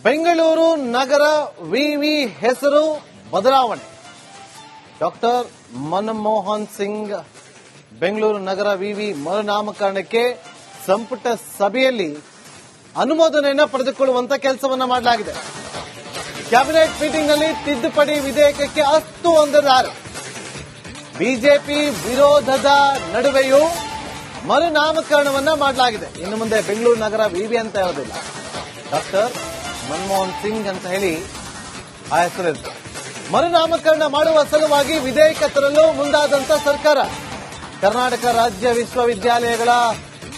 ಬೆಂಗಳೂರು ನಗರ ವಿವಿ ಹೆಸರು ಬದಲಾವಣೆ. ಡಾಕ್ಟರ್ ಮನಮೋಹನ್ ಸಿಂಗ್ ಬೆಂಗಳೂರು ನಗರ ವಿವಿ ಮರುನಾಮಕರಣಕ್ಕೆ ಸಂಪುಟ ಸಭೆಯಲ್ಲಿ ಅನುಮೋದನೆಯನ್ನು ಪಡೆದುಕೊಳ್ಳುವಂತ ಕೆಲಸವನ್ನ ಮಾಡಲಾಗಿದೆ. ಕ್ಯಾಬಿನೆಟ್ ಮೀಟಿಂಗ್ನಲ್ಲಿ ತಿದ್ದುಪಡಿ ವಿಧೇಯಕಕ್ಕೆ ಅಸ್ತು ಹೊಂದಿದ್ದಾರೆ. ಬಿಜೆಪಿ ವಿರೋಧದ ನಡುವೆಯೂ ಮರುನಾಮಕರಣವನ್ನ ಮಾಡಲಾಗಿದೆ. ಇನ್ನು ಮುಂದೆ ಬೆಂಗಳೂರು ನಗರ ವಿವಿ ಅಂತ ಹೇಳೋದಿಲ್ಲ, ಡಾಕ್ಟರ್ ಮನಮೋಹನ್ ಸಿಂಗ್ ಅಂತ ಹೇಳಿ ಆ ಹೆಸರಿರುತ್ತೆ. ಮರುನಾಮಕರಣ ಮಾಡುವ ಸಲುವಾಗಿ ವಿಧೇಯಕ ತರಲು ಮುಂದಾದಂತ ಸರ್ಕಾರ ಕರ್ನಾಟಕ ರಾಜ್ಯ ವಿಶ್ವವಿದ್ಯಾಲಯಗಳ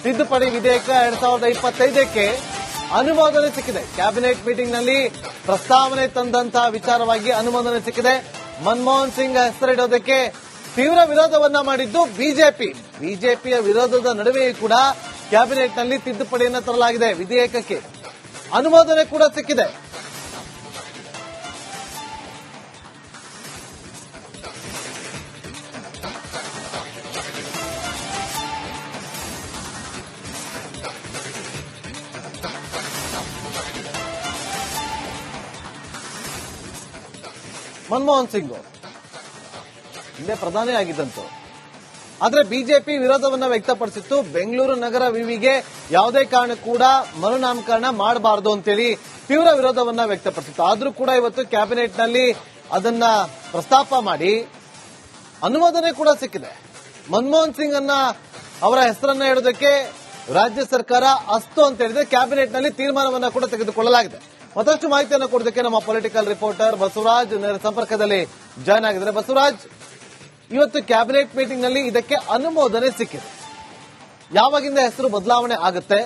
ತಿದ್ದುಪಡಿ ವಿಧೇಯಕ 2025ಕ್ಕೆ ಅನುಮೋದನೆ ಸಿಕ್ಕಿದೆ. ಕ್ಯಾಬಿನೆಟ್ ಮೀಟಿಂಗ್ನಲ್ಲಿ ಪ್ರಸ್ತಾವನೆ ತಂದಂತಹ ವಿಚಾರವಾಗಿ ಅನುಮೋದನೆ ಸಿಕ್ಕಿದೆ. ಮನಮೋಹನ್ ಸಿಂಗ್ ಹೆಸರಿಡೋದಕ್ಕೆ ತೀವ್ರ ವಿರೋಧವನ್ನ ಮಾಡಿದ್ದು ಬಿಜೆಪಿಯ ವಿರೋಧದ ನಡುವೆಯೂ ಕೂಡ ಕ್ಯಾಬಿನೆಟ್ನಲ್ಲಿ ತಿದ್ದುಪಡಿಯನ್ನು ತರಲಾಗಿದೆ. ವಿಧೇಯಕಕ್ಕೆ ಅನುಮೋದನೆ ಕೂಡ ಸಿಕ್ಕಿದೆ. ಮನಮೋಹನ್ ಸಿಂಗ್ ಹಿಂದೆ ಪ್ರಧಾನಿ ಆಗಿದ್ದಂತು, ಆದ್ರೆ ಬಿಜೆಪಿ ವಿರೋಧವನ್ನ ವ್ಯಕ್ತಪಡಿಸಿತ್ತು. ಬೆಂಗಳೂರು ನಗರ ವಿವಿಗೆ ಯಾವುದೇ ಕಾರಣ ಕೂಡ ಮರುನಾಮಕರಣ ಮಾಡಬಾರದು ಅಂತೇಳಿ ತೀವ್ರ ವಿರೋಧವನ್ನ ವ್ಯಕ್ತಪಡಿಸಿತ್ತು. ಆದ್ರೂ ಕೂಡ ಇವತ್ತು ಕ್ಯಾಬಿನೆಟ್ನಲ್ಲಿ ಅದನ್ನ ಪ್ರಸ್ತಾಪ ಮಾಡಿ ಅನುಮೋದನೆ ಕೂಡ ಸಿಕ್ಕಿದೆ. ಮನಮೋಹನ್ ಸಿಂಗ್ ಅವರ ಹೆಸರನ್ನ ಹೇಳೋದಕ್ಕೆ ರಾಜ್ಯ ಸರ್ಕಾರ ಅಸ್ತು ಅಂತ ಹೇಳಿದ್ರೆ ಕ್ಯಾಬಿನೆಟ್ನಲ್ಲಿ ತೀರ್ಮಾನವನ್ನ ಕೂಡ ತೆಗೆದುಕೊಳ್ಳಲಾಗಿದೆ. ಮತ್ತಷ್ಟು ಮಾಹಿತಿಯನ್ನು ಕೊಡೋದಕ್ಕೆ ನಮ್ಮ ಪೊಲಿಟಿಕಲ್ ರಿಪೋರ್ಟರ್ ಬಸವರಾಜ್ ನೇರ ಸಂಪರ್ಕದಲ್ಲಿ ಜಾಯ್ನ್ ಆಗಿದ್ದಾರೆ. ಬಸವರಾಜ್, ಇವತ್ತು ಕ್ಯಾಬಿನೆಟ್ ಮೀಟಿಂಗ್ ನಲ್ಲಿ ಇದಕ್ಕೆ ಅನುಮೋದನೆ ಸಿಕ್ಕಿದೆ. ಯಾವಾಗಿಂದ ಹೆಸರು ಬದಲಾವಣೆ ಆಗುತ್ತೆ,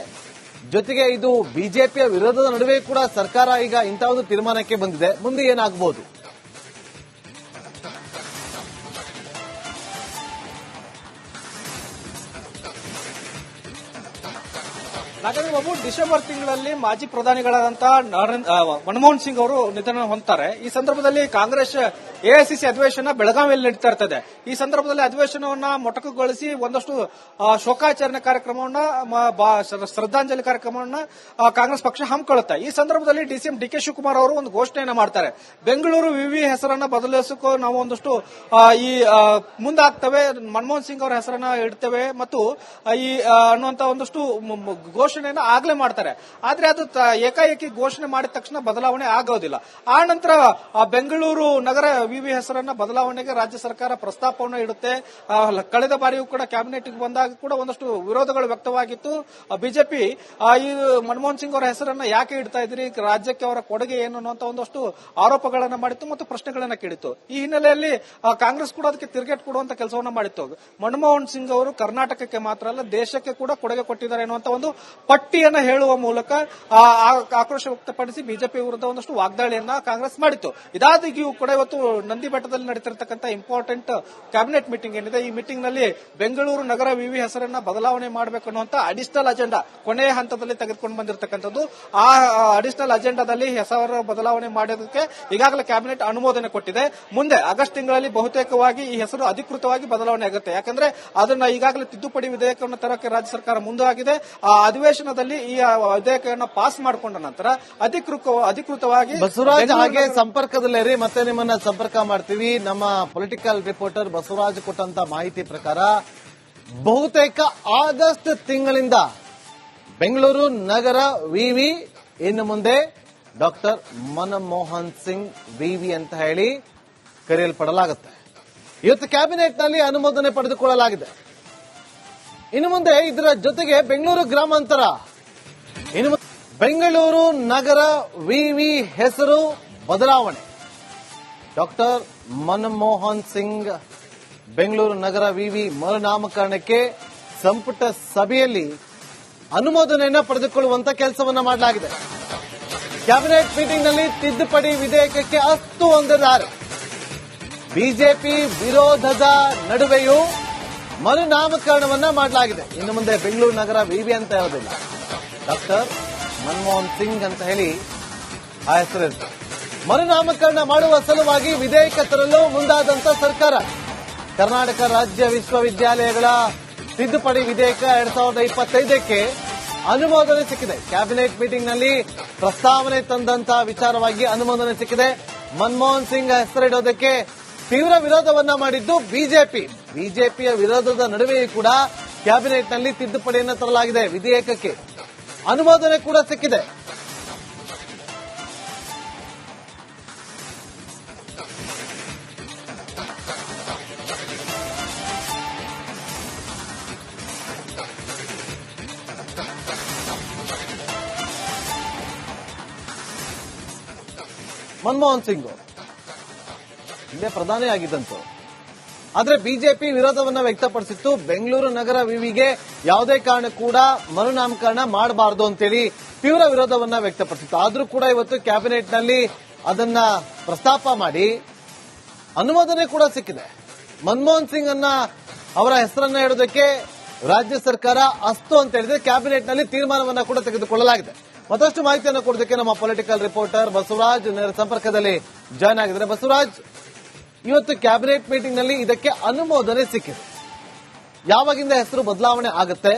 ಜೊತೆಗೆ ಇದು ಬಿಜೆಪಿಯ ವಿರೋಧದ ನಡುವೆ ಕೂಡ ಸರ್ಕಾರ ಈಗ ಇಂತಹ ಒಂದು ತೀರ್ಮಾನಕ್ಕೆ ಬಂದಿದೆ, ಮುಂದೆ ಏನಾಗಬಹುದು? ಬಾಬು, ಡಿಸೆಂಬರ್ ತಿಂಗಳಲ್ಲಿ ಮಾಜಿ ಪ್ರಧಾನಿಗಳಾದಂತಹ ಮನಮೋಹನ್ ಸಿಂಗ್ ಅವರು ನಿಧನ ಹೊಂದುತ್ತಾರೆ. ಈ ಸಂದರ್ಭದಲ್ಲಿ ಕಾಂಗ್ರೆಸ್ ಎಐಸಿಸಿ ಅಧಿವೇಶನ ಬೆಳಗಾವಿಯಲ್ಲಿ ನಡೀತಾ ಇರ್ತದೆ. ಈ ಸಂದರ್ಭದಲ್ಲಿ ಅಧಿವೇಶನವನ್ನ ಮೊಟಕುಗೊಳಿಸಿ ಒಂದಷ್ಟು ಶೋಕಾಚರಣೆ ಕಾರ್ಯಕ್ರಮವನ್ನ, ಶ್ರದ್ಧಾಂಜಲಿ ಕಾರ್ಯಕ್ರಮವನ್ನ ಕಾಂಗ್ರೆಸ್ ಪಕ್ಷ ಹಮ್ಮಿಕೊಳ್ಳುತ್ತೆ. ಈ ಸಂದರ್ಭದಲ್ಲಿ ಡಿಸಿಎಂ ಡಿಕೆ ಶಿವಕುಮಾರ್ ಅವರು ಒಂದು ಘೋಷಣೆಯನ್ನ ಮಾಡ್ತಾರೆ. ಬೆಂಗಳೂರು ವಿವಿ ಹೆಸರನ್ನ ಬದಲಿಸೋಕೆ ನಾವು ಒಂದಷ್ಟು ಮುಂದಾಗ್ತವೆ, ಮನಮೋಹನ್ ಸಿಂಗ್ ಅವರ ಹೆಸರನ್ನ ಇಡ್ತೇವೆ ಮತ್ತು ಈ ಅನ್ನುವಂತ ಒಂದಷ್ಟು ಘೋಷಣೆಯನ್ನ ಆಗ್ಲೇ ಮಾಡ್ತಾರೆ. ಆದ್ರೆ ಅದು ಏಕಾಏಕಿ ಘೋಷಣೆ ಮಾಡಿದ ತಕ್ಷಣ ಬದಲಾವಣೆ ಆಗೋದಿಲ್ಲ. ಆ ನಂತರ ಬೆಂಗಳೂರು ನಗರ ವಿವಿ ಹೆಸರನ್ನ ಬದಲಾವಣೆಗೆ ರಾಜ್ಯ ಸರ್ಕಾರ ಪ್ರಸ್ತಾಪವನ್ನು ಇಡುತ್ತೆ. ಕಳೆದ ಬಾರಿಯೂ ಕೂಡ ಕ್ಯಾಬಿನೆಟ್ಗೆ ಬಂದಾಗ ಕೂಡ ಒಂದಷ್ಟು ವಿರೋಧಗಳು ವ್ಯಕ್ತವಾಗಿತ್ತು. ಬಿಜೆಪಿ ಈ ಮನಮೋಹನ್ ಸಿಂಗ್ ಅವರ ಹೆಸರನ್ನ ಯಾಕೆ ಇಡ್ತಾ ಇದ್ರಿ, ರಾಜ್ಯಕ್ಕೆ ಅವರ ಕೊಡುಗೆ ಏನು ಅನ್ನುವಂತ ಒಂದಷ್ಟು ಆರೋಪಗಳನ್ನ ಮಾಡಿತ್ತು ಮತ್ತು ಪ್ರಶ್ನೆಗಳನ್ನ ಕೇಳಿತ್ತು. ಈ ಹಿನ್ನೆಲೆಯಲ್ಲಿ ಕಾಂಗ್ರೆಸ್ ಕೂಡ ಅದಕ್ಕೆ ತಿರುಗೇಟು ಕೊಡುವಂತ ಕೆಲಸವನ್ನ ಮಾಡಿತ್ತು. ಮನಮೋಹನ್ ಸಿಂಗ್ ಅವರು ಕರ್ನಾಟಕಕ್ಕೆ ಮಾತ್ರ ಅಲ್ಲ, ದೇಶಕ್ಕೆ ಕೂಡ ಕೊಡುಗೆ ಕೊಟ್ಟಿದ್ದಾರೆ ಎನ್ನುವಂತ ಒಂದು ಪಟ್ಟಿಯನ್ನ ಹೇಳುವ ಮೂಲಕ ಆಕ್ರೋಶ ವ್ಯಕ್ತಪಡಿಸಿ ಬಿಜೆಪಿ ವಿರುದ್ಧ ಒಂದಷ್ಟು ವಾಗ್ದಾಳಿಯನ್ನ ಕಾಂಗ್ರೆಸ್ ಮಾಡಿತ್ತು. ಇದಾದಾಗ್ಯೂ ಕೂಡ ಇವತ್ತು ನಂದಿ ಬೆಟ್ಟದಲ್ಲಿ ನಡೀತಿರತಕ್ಕಂಥ ಇಂಪಾರ್ಟೆಂಟ್ ಕ್ಯಾಬಿನೆಟ್ ಮೀಟಿಂಗ್ ಏನಿದೆ, ಈ ಮೀಟಿಂಗ್ ನಲ್ಲಿ ಬೆಂಗಳೂರು ನಗರ ವಿವಿ ಹೆಸರನ್ನ ಬದಲಾವಣೆ ಮಾಡಬೇಕು ಅನ್ನುವಂತ ಅಡಿಷನಲ್ ಅಜೆಂಡಾ ಕೊನೆಯ ಹಂತದಲ್ಲಿ ತೆಗೆದುಕೊಂಡು ಬಂದಿರತಕ್ಕಂಥದ್ದು. ಆ ಅಡಿಷನಲ್ ಅಜೆಂಡಾದಲ್ಲಿ ಹೆಸರು ಬದಲಾವಣೆ ಮಾಡೋದಕ್ಕೆ ಈಗಾಗಲೇ ಕ್ಯಾಬಿನೆಟ್ ಅನುಮೋದನೆ ಕೊಟ್ಟಿದೆ. ಮುಂದೆ ಆಗಸ್ಟ್ ತಿಂಗಳಲ್ಲಿ ಬಹುತೇಕವಾಗಿ ಈ ಹೆಸರು ಅಧಿಕೃತವಾಗಿ ಬದಲಾವಣೆ ಆಗುತ್ತೆ. ಯಾಕಂದ್ರೆ ಅದನ್ನ ಈಗಾಗಲೇ ತಿದ್ದುಪಡಿ ವಿಧೇಯಕವನ್ನು ತರಕ್ಕೆ ರಾಜ್ಯ ಸರ್ಕಾರ ಮುಂದಾಗಿದೆ. ಆ ಅಧಿವೇಶನದಲ್ಲಿ ಈ ವಿಧೇಯಕವನ್ನು ಪಾಸ್ ಮಾಡಿಕೊಂಡ ನಂತರ ಅಧಿಕೃತವಾಗಿ ಬಸವರಾಜ್ ಹಾಗೆ ಸಂಪರ್ಕದಲ್ಲೇ ಮತ್ತೆ ನಿಮ್ಮನ್ನ ಸಂಪರ್ಕ ಮಾಡ್ತೀವಿ. ನಮ್ಮ ಪೊಲಿಟಿಕಲ್ ರಿಪೋರ್ಟರ್ ಬಸವರಾಜ್ ಕೊಟ್ಟಂತ ಮಾಹಿತಿ ಪ್ರಕಾರ ಬಹುತೇಕ ಆಗಸ್ಟ್ ತಿಂಗಳಿಂದ ಬೆಂಗಳೂರು ನಗರ ವಿವಿ ಇನ್ನು ಮುಂದೆ ಡಾಕ್ಟರ್ ಮನಮೋಹನ್ ಸಿಂಗ್ ವಿವಿ ಅಂತ ಹೇಳಿ ಕರೆಯಲ್ಪಡಲಾಗುತ್ತೆ. ಇವತ್ತು ಕ್ಯಾಬಿನೆಟ್ನಲ್ಲಿ ಅನುಮೋದನೆ ಪಡೆದುಕೊಳ್ಳಲಾಗಿದೆ. ಇನ್ನು ಮುಂದೆ ಇದರ ಜೊತೆಗೆ ಬೆಂಗಳೂರು ಗ್ರಾಮಾಂತರ, ಇನ್ನು ಬೆಂಗಳೂರು ನಗರ ವಿವಿ ಹೆಸರು ಬದಲಾವಣೆ. ಡಾಕ್ಟರ್ ಮನಮೋಹನ್ ಸಿಂಗ್ ಬೆಂಗಳೂರು ನಗರ ವಿವಿ ಮರುನಾಮಕರಣಕ್ಕೆ ಸಂಪುಟ ಸಭೆಯಲ್ಲಿ ಅನುಮೋದನೆಯನ್ನು ಪಡೆದುಕೊಳ್ಳುವಂತ ಕೆಲಸವನ್ನ ಮಾಡಲಾಗಿದೆ. ಕ್ಯಾಬಿನೆಟ್ ಮೀಟಿಂಗ್ನಲ್ಲಿ ತಿದ್ದುಪಡಿ ವಿಧೇಯಕಕ್ಕೆ ಅಸ್ತು ಹೊಂದಿದ್ದಾರೆ. ಬಿಜೆಪಿ ವಿರೋಧದ ನಡುವೆಯೂ ಮರುನಾಮಕರಣವನ್ನ ಮಾಡಲಾಗಿದೆ. ಇನ್ನು ಮುಂದೆ ಬೆಂಗಳೂರು ನಗರ ವಿವಿ ಅಂತ ಹೇಳೋದಿಲ್ಲ, ಡಾಕ್ಟರ್ ಮನಮೋಹನ್ ಸಿಂಗ್ ಅಂತ ಹೇಳಿ ಆ ಹೆಸರಿರುತ್ತೆ. ಮರುನಾಮಕರಣ ಮಾಡುವ ಸಲುವಾಗಿ ವಿಧೇಯಕ ತರಲು ಮುಂದಾದಂತ ಸರ್ಕಾರ ಕರ್ನಾಟಕ ರಾಜ್ಯ ವಿಶ್ವವಿದ್ಯಾಲಯಗಳ ತಿದ್ದುಪಡಿ ವಿಧೇಯಕ 2025ಕ್ಕೆ ಅನುಮೋದನೆ ಸಿಕ್ಕಿದೆ. ಕ್ಯಾಬಿನೆಟ್ ಮೀಟಿಂಗ್ ನಲ್ಲಿ ಪ್ರಸ್ತಾವನೆ ತಂದಂತಹ ವಿಚಾರವಾಗಿ ಅನುಮೋದನೆ ಸಿಕ್ಕಿದೆ. ಮನಮೋಹನ್ ಸಿಂಗ್ ಹೆಸರಿಡೋದಕ್ಕೆ ತೀವ್ರ ವಿರೋಧವನ್ನ ಮಾಡಿದ್ದು ಬಿಜೆಪಿಯ ವಿರೋಧದ ನಡುವೆಯೂ ಕೂಡ ಕ್ಯಾಬಿನೆಟ್ ನಲ್ಲಿ ತಿದ್ದುಪಡಿಯನ್ನು ತರಲಾಗಿದೆ. ವಿಧೇಯಕಕ್ಕೆ ಅನುಮೋದನೆ ಕೂಡ ಸಿಕ್ಕಿದೆ. ಮನಮೋಹನ್ ಸಿಂಗ್ ಹಿಂದೆ ಪ್ರಧಾನಿ ಆಗಿದ್ದಂತು. ಆದ್ರೆ ಬಿಜೆಪಿ ವಿರೋಧವನ್ನ ವ್ಯಕ್ತಪಡಿಸಿತ್ತು. ಬೆಂಗಳೂರು ನಗರ ವಿವಿಗೆ ಯಾವುದೇ ಕಾರಣ ಕೂಡ ಮರುನಾಮಕರಣ ಮಾಡಬಾರದು ಅಂತೇಳಿ ತೀವ್ರ ವಿರೋಧವನ್ನ ವ್ಯಕ್ತಪಡಿಸಿತ್ತು. ಆದ್ರೂ ಕೂಡ ಇವತ್ತು ಕ್ಯಾಬಿನೆಟ್ ನಲ್ಲಿ ಅದನ್ನ ಪ್ರಸ್ತಾಪ ಮಾಡಿ ಅನುಮೋದನೆ ಕೂಡ ಸಿಕ್ಕಿದೆ. ಮನಮೋಹನ್ ಸಿಂಗ್ ಅವರ ಹೆಸರನ್ನ ಹೇಳೋದಕ್ಕೆ ರಾಜ್ಯ ಸರ್ಕಾರ ಅಸ್ತು ಅಂತ ಹೇಳಿದ್ರೆ ಕ್ಯಾಬಿನೆಟ್ ನಲ್ಲಿ ತೀರ್ಮಾನವನ್ನ ಕೂಡ ತೆಗೆದುಕೊಳ್ಳಲಾಗಿದೆ. ಮತ್ತಷ್ಟು ಮಾಹಿತಿಯನ್ನು ಕೊಡೋದಕ್ಕೆ ನಮ್ಮ ಪೊಲಿಟಿಕಲ್ ರಿಪೋರ್ಟರ್ ಬಸವರಾಜ್ ನೇರ ಸಂಪರ್ಕದಲ್ಲಿ ಜಾಯ್ನ್ ಆಗಿದ್ದಾರೆ. ಬಸವರಾಜ್, ಇವತ್ತು ಕ್ಯಾಬಿನೆಟ್ ಮೀಟಿಂಗ್ ನಲ್ಲಿ ಇದಕ್ಕೆ ಅನುಮೋದನೆ ಸಿಕ್ಕಿದೆ. ಯಾವಾಗಿಂದ ಹೆಸರು ಬದಲಾವಣೆ ಆಗುತ್ತೆ,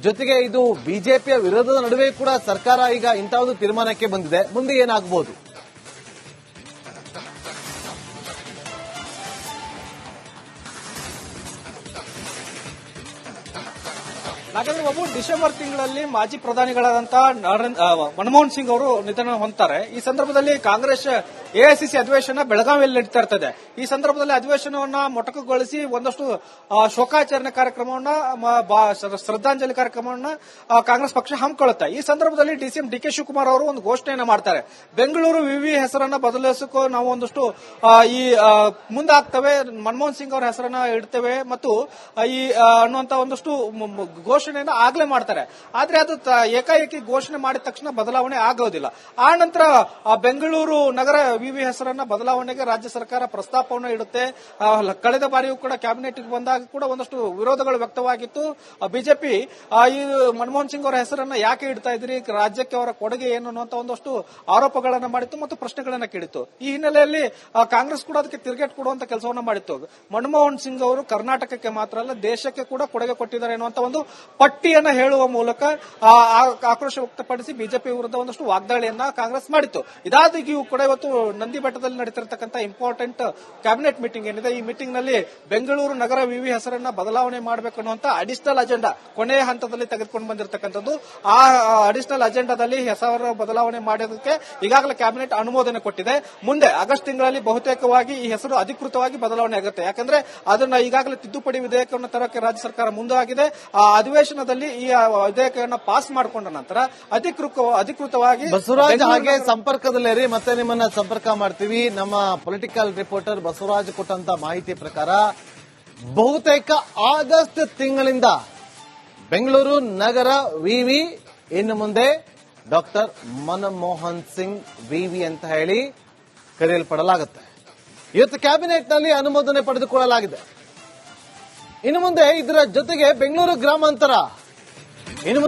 ಜೊತೆಗೆ ಇದು ಬಿಜೆಪಿಯ ವಿರೋಧದ ನಡುವೆ ಕೂಡ ಸರ್ಕಾರ ಈಗ ಇಂತಹ ತೀರ್ಮಾನಕ್ಕೆ ಬಂದಿದೆ, ಮುಂದೆ ಏನಾಗಬಹುದು? ಯಾಕಂದ್ರೆ ಬಾಬು, ಡಿಸೆಂಬರ್ ತಿಂಗಳಲ್ಲಿ ಮಾಜಿ ಪ್ರಧಾನಿಗಳಾದಂತಹ ಮನಮೋಹನ್ ಸಿಂಗ್ ಅವರು ನಿಧನ ಹೊಂದ್ತಾರೆ. ಈ ಸಂದರ್ಭದಲ್ಲಿ ಕಾಂಗ್ರೆಸ್ ಎಐಸಿಸಿ ಅಧಿವೇಶನ ಬೆಳಗಾವಿಯಲ್ಲಿ ನಡೀತಾ ಇರ್ತದೆ. ಈ ಸಂದರ್ಭದಲ್ಲಿ ಅಧಿವೇಶನವನ್ನ ಮೊಟಕುಗೊಳಿಸಿ ಒಂದಷ್ಟು ಶೋಕಾಚರಣೆ ಕಾರ್ಯಕ್ರಮವನ್ನ, ಶ್ರದ್ಧಾಂಜಲಿ ಕಾರ್ಯಕ್ರಮವನ್ನ ಕಾಂಗ್ರೆಸ್ ಪಕ್ಷ ಹಮ್ಮಿಕೊಳ್ಳುತ್ತೆ. ಈ ಸಂದರ್ಭದಲ್ಲಿ ಡಿಸಿಎಂ ಡಿಕೆ ಶಿವಕುಮಾರ್ ಅವರು ಒಂದು ಘೋಷಣೆಯನ್ನ ಮಾಡ್ತಾರೆ. ಬೆಂಗಳೂರು ವಿವಿ ಹೆಸರನ್ನ ಬದಲಿಸಕ್ಕೂ ನಾವು ಒಂದಷ್ಟು ಮುಂದಾಗ್ತವೆ, ಮನಮೋಹನ್ ಸಿಂಗ್ ಅವರ ಹೆಸರನ್ನ ಇಡ್ತೇವೆ ಮತ್ತು ಈ ಅನ್ನುವಂತ ಒಂದಷ್ಟು ಘೋಷಣೆಯನ್ನ ಆಗ್ಲೇ ಮಾಡ್ತಾರೆ. ಆದ್ರೆ ಅದು ಏಕಾಏಕಿ ಘೋಷಣೆ ಮಾಡಿದ ತಕ್ಷಣ ಬದಲಾವಣೆ ಆಗೋದಿಲ್ಲ. ಆ ನಂತರ ಬೆಂಗಳೂರು ನಗರ ವಿವಿ ಹೆಸರನ್ನ ಬದಲಾವಣೆಗೆ ರಾಜ್ಯ ಸರ್ಕಾರ ಪ್ರಸ್ತಾಪವನ್ನು ಇಡುತ್ತೆ. ಕಳೆದ ಬಾರಿಯೂ ಕೂಡ ಕ್ಯಾಬಿನೆಟ್ ಬಂದಾಗ ಕೂಡ ಒಂದಷ್ಟು ವಿರೋಧಗಳು ವ್ಯಕ್ತವಾಗಿತ್ತು. ಬಿಜೆಪಿ ಈ ಮನಮೋಹನ್ ಸಿಂಗ್ ಅವರ ಹೆಸರನ್ನ ಯಾಕೆ ಇಡ್ತಾ ಇದ್ರಿ, ರಾಜ್ಯಕ್ಕೆ ಅವರ ಕೊಡುಗೆ ಏನು ಅನ್ನುವಂತ ಒಂದಷ್ಟು ಆರೋಪಗಳನ್ನ ಮಾಡಿತ್ತು ಮತ್ತು ಪ್ರಶ್ನೆಗಳನ್ನ ಕೇಳಿತ್ತು. ಈ ಹಿನ್ನೆಲೆಯಲ್ಲಿ ಕಾಂಗ್ರೆಸ್ ಕೂಡ ಅದಕ್ಕೆ ತಿರುಗೇಟು ಕೊಡುವಂತ ಕೆಲಸವನ್ನ ಮಾಡಿತ್ತು. ಮನಮೋಹನ್ ಸಿಂಗ್ ಅವರು ಕರ್ನಾಟಕಕ್ಕೆ ಮಾತ್ರ ಅಲ್ಲ, ದೇಶಕ್ಕೆ ಕೂಡ ಕೊಡುಗೆ ಕೊಟ್ಟಿದ್ದಾರೆ ಎನ್ನುವಂತ ಒಂದು ಪಟ್ಟಿಯನ್ನ ಹೇಳುವ ಮೂಲಕ ಆಕ್ರೋಶ ವ್ಯಕ್ತಪಡಿಸಿ ಬಿಜೆಪಿ ವಿರುದ್ಧ ಒಂದಷ್ಟು ವಾಗ್ದಾಳಿಯನ್ನ ಕಾಂಗ್ರೆಸ್ ಮಾಡಿತ್ತು. ಇದಾದಾಗ್ಯೂ ಕೂಡ ಇವತ್ತು ನಂದಿ ಬೆಟ್ಟದಲ್ಲಿ ನಡೀತಿರತಕ್ಕಂಥ ಇಂಪಾರ್ಟೆಂಟ್ ಕ್ಯಾಬಿನೆಟ್ ಮೀಟಿಂಗ್ ಏನಿದೆ, ಈ ಮೀಟಿಂಗ್ ನಲ್ಲಿ ಬೆಂಗಳೂರು ನಗರ ವಿವಿ ಹೆಸರನ್ನ ಬದಲಾವಣೆ ಮಾಡಬೇಕು ಅನ್ನುವಂತ ಅಡಿಷನಲ್ ಅಜೆಂಡಾ ಕೊನೆಯ ಹಂತದಲ್ಲಿ ತೆಗೆದುಕೊಂಡು ಬಂದಿರತಕ್ಕಂಥದ್ದು. ಆ ಅಡಿಷನಲ್ ಅಜೆಂಡಾದಲ್ಲಿ ಹೆಸರು ಬದಲಾವಣೆ ಮಾಡೋದಕ್ಕೆ ಈಗಾಗಲೇ ಕ್ಯಾಬಿನೆಟ್ ಅನುಮೋದನೆ ಕೊಟ್ಟಿದೆ. ಮುಂದೆ ಆಗಸ್ಟ್ ತಿಂಗಳಲ್ಲಿ ಬಹುತೇಕವಾಗಿ ಈ ಹೆಸರು ಅಧಿಕೃತವಾಗಿ ಬದಲಾವಣೆ ಆಗುತ್ತೆ. ಯಾಕಂದ್ರೆ ಅದನ್ನ ಈಗಾಗಲೇ ತಿದ್ದುಪಡಿ ವಿಧೇಯಕವನ್ನು ತರಕ್ಕೆ ರಾಜ್ಯ ಸರ್ಕಾರ ಮುಂದಾಗಿದೆ. ಆ ಅಧಿವೇಶನದಲ್ಲಿ ಈ ವಿಧೇಯಕವನ್ನು ಪಾಸ್ ಮಾಡಿಕೊಂಡ ನಂತರ ಅಧಿಕೃತವಾಗಿ ಬಸವರಾಜ್ ಹಾಗೆ ಸಂಪರ್ಕದಲ್ಲಿರಿ, ಮತ್ತೆ ನಿಮ್ಮನ್ನ ಸಂಪರ್ಕ ಮಾಡ್ತೀವಿ. ನಮ್ಮ ಪೊಲಿಟಿಕಲ್ ರಿಪೋರ್ಟರ್ ಬಸವರಾಜ್ ಕೊಟ್ಟಂತ ಮಾಹಿತಿ ಪ್ರಕಾರ ಬಹುತೇಕ ಆಗಸ್ಟ್ ತಿಂಗಳಿಂದ ಬೆಂಗಳೂರು ನಗರ ವಿವಿ ಇನ್ನು ಮುಂದೆ ಡಾಕ್ಟರ್ ಮನಮೋಹನ್ ಸಿಂಗ್ ವಿವಿ ಅಂತ ಹೇಳಿ ಕರೆಯಲ್ಪಡಲಾಗುತ್ತೆ. ಇವತ್ತು ಕ್ಯಾಬಿನೆಟ್ ನಲ್ಲಿ ಅನುಮೋದನೆ ಪಡೆದುಕೊಳ್ಳಲಾಗಿದೆ. ಇನ್ನು ಮುಂದೆ ಇದರ ಜೊತೆಗೆ ಬೆಂಗಳೂರು ಗ್ರಾಮಾಂತರ ಇನ್ನು